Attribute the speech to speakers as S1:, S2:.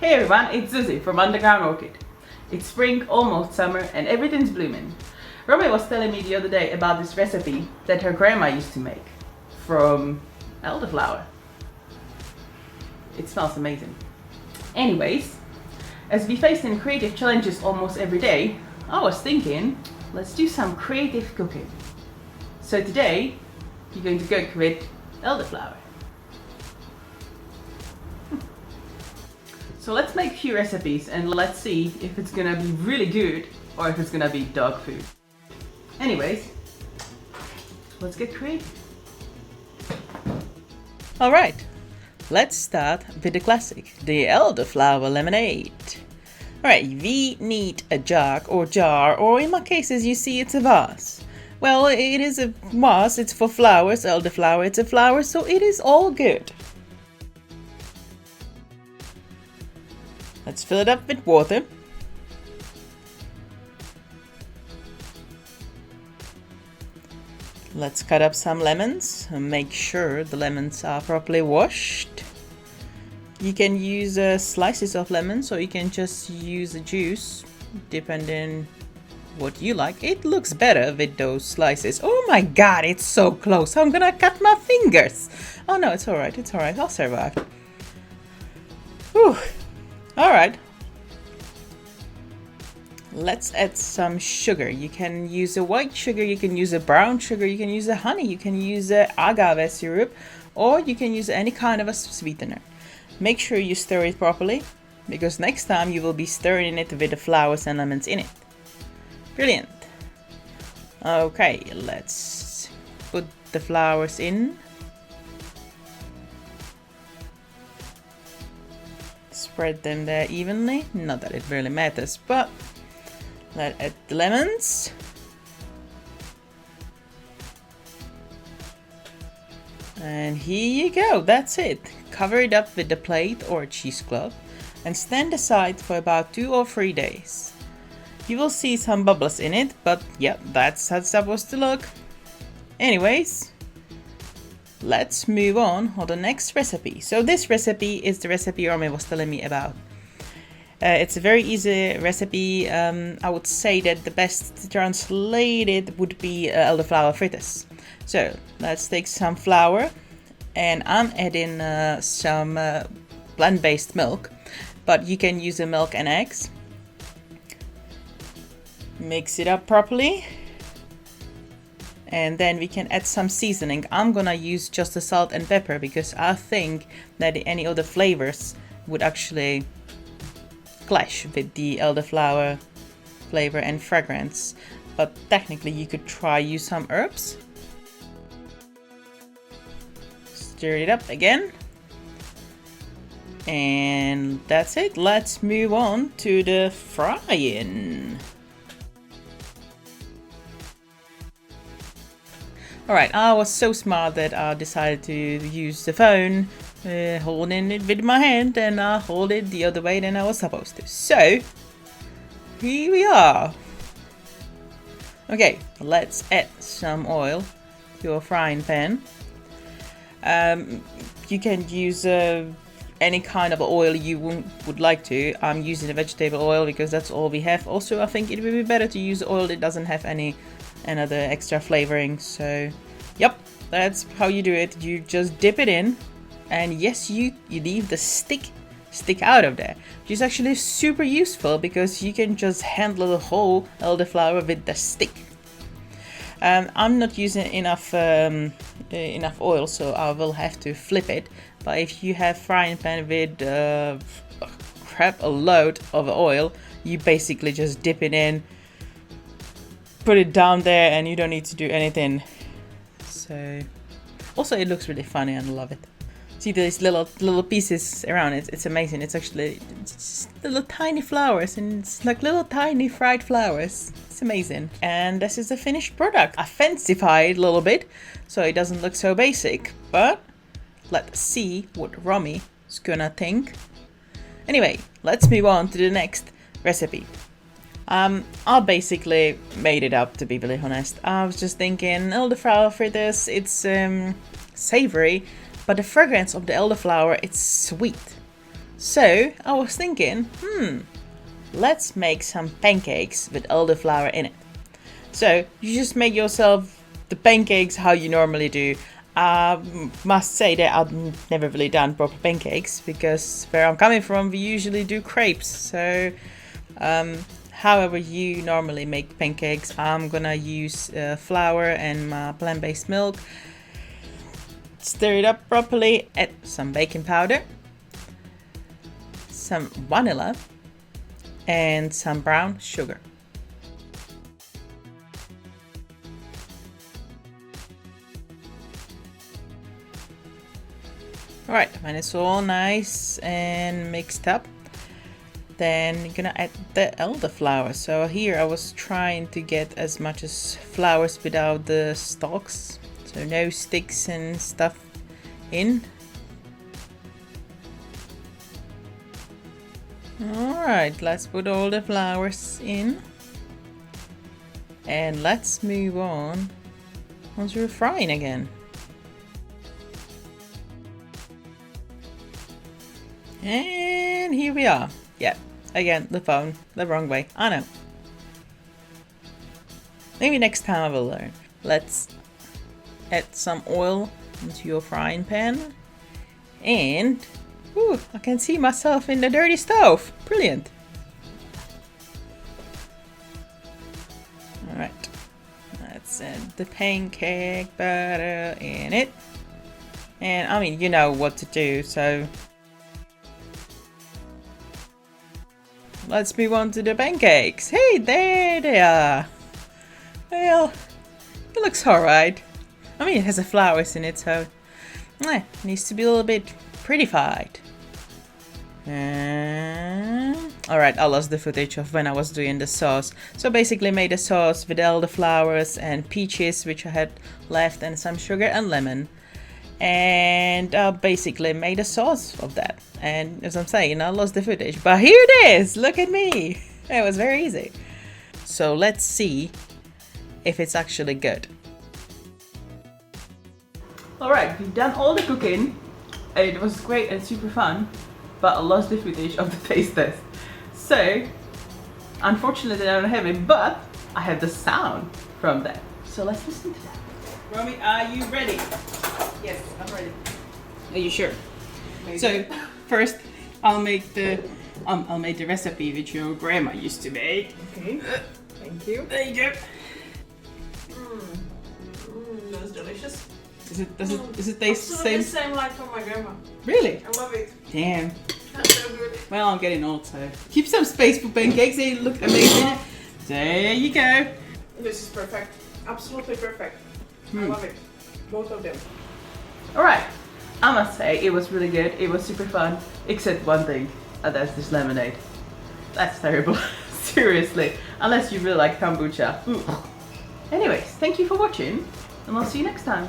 S1: Hey everyone, it's Susie from Underground Orchid. It's spring, almost summer, and everything's blooming. Romy was telling me the other day about this recipe that her grandma used to make from elderflower. It smells amazing. Anyways, as we face in creative challenges almost every day, I was thinking, let's do some creative cooking. So today, you're going to cook with elderflower. So let's make a few recipes and let's see if it's gonna be really good or if it's gonna be dog food. Anyways, let's get creative. Alright, let's start with the classic, the elderflower lemonade. Alright, we need a jug or jar, or in my cases you see it's a vase. Well, it is a vase, it's for flowers, elderflower, it's a flower, so it is all good. Let's fill it up with water. Let's cut up some lemons and make sure the lemons are properly washed. You can use slices of lemons or you can just use a juice, depending what you like. It looks better with those slices. Oh my god, it's so close. I'm gonna cut my fingers. Oh no, it's alright, I'll survive. Whew. Alright, let's add some sugar. You can use a white sugar, you can use a brown sugar, you can use a honey, you can use a agave syrup, or you can use any kind of a sweetener. Make sure you stir it properly, because next time you will be stirring it with the flowers and lemons in it. Brilliant. Okay, let's put the flowers in. Spread them there evenly, not that it really matters, but let's add the lemons. And here you go, that's it. Cover it up with a plate or a cheesecloth and stand aside for about 2 or 3 days. You will see some bubbles in it, but yeah, that's how it's supposed to look. Anyways, let's move on the next recipe. So this recipe is the recipe Romy was telling me about. It's a very easy recipe. I would say that the best translated would be elderflower fritters. So let's take some flour and I'm adding some plant-based milk, but you can use milk and eggs. Mix it up properly. And then we can add some seasoning. I'm gonna use just the salt and pepper because I think that any other flavors would actually clash with the elderflower flavor and fragrance. But technically you could try use some herbs. Stir it up again. And that's it. Let's move on to the frying. Alright, I was so smart that I decided to use the phone, holding it with my hand, and I hold it the other way than I was supposed to. So, here we are. Okay, let's add some oil to your frying pan. You can use any kind of oil you would like to. I'm using a vegetable oil because that's all we have. Also, I think it would be better to use oil that doesn't have any other extra flavoring. So yep, that's how you do it. You just dip it in, and yes, you leave the stick out of there, which is actually super useful because you can just handle the whole elderflower with the stick. I'm not using enough oil, so I will have to flip it. But if you have frying pan with a load of oil, you basically just dip it in, put it down there, and you don't need to do anything. So also it looks really funny and I love it. See these little pieces around it. It's amazing. It's actually just little tiny flowers, and it's like little tiny fried flowers. It's amazing. And this is the finished product. I fancified it a little bit so it doesn't look so basic, but let's see what Romy is gonna think. Anyway, let's move on to the next recipe. I basically made it up, to be really honest. I was just thinking elderflower fritters, it's savory, but the fragrance of the elderflower, it's sweet. So I was thinking, let's make some pancakes with elderflower in it. So you just make yourself the pancakes how you normally do. I must say that I've never really done proper pancakes because where I'm coming from we usually do crepes. So however you normally make pancakes, I'm gonna use flour and my plant-based milk. Stir it up properly, add some baking powder, some vanilla and some brown sugar. Alright, when it's all nice and mixed up, then you're gonna add the elderflower. So here I was trying to get as much as flowers without the stalks, so no sticks and stuff in. Alright, let's put all the flowers in. And let's move on to frying again. And here we are. Yeah, again, the phone, the wrong way. I know. Maybe next time I will learn. Let's add some oil into your frying pan. And, ooh, I can see myself in the dirty stove. Brilliant. Alright, let's add the pancake batter in it. And I mean, you know what to do, so let's move on to the pancakes. Hey, there they are. Well, it looks alright. I mean, it has the flowers in it, so needs to be a little bit prettified. Alright, I lost the footage of when I was doing the sauce. So basically made a sauce with elderflowers and peaches, which I had left, and some sugar and lemon. And basically made a sauce of that. And as I'm saying, I lost the footage, but here it is. Look at me. It was very easy. So let's see if it's actually good. Alright, we've done all the cooking. It was great and super fun, but I lost the footage of the taste test. So unfortunately I don't have it, but I have the sound from that. So let's listen to that. Romy, are you ready?
S2: Yes, I'm ready.
S1: Are you sure?
S2: Maybe.
S1: So first, I'll make the recipe which your grandma used to make.
S2: Okay. Thank you.
S1: There you go.
S2: That's delicious.
S1: Does it taste the same?
S2: Absolutely the same like from my grandma.
S1: Really?
S2: I love it.
S1: Damn.
S2: That's so good.
S1: Well, I'm getting old, so keep some space for pancakes. They look amazing. There you go.
S2: This is perfect. Absolutely perfect. I love it. Both of them.
S1: Alright, I must say it was really good. It was super fun, except one thing, and that's this lemonade. That's terrible. Seriously, unless you really like kombucha. Ooh. Anyways, thank you for watching, and I'll see you next time.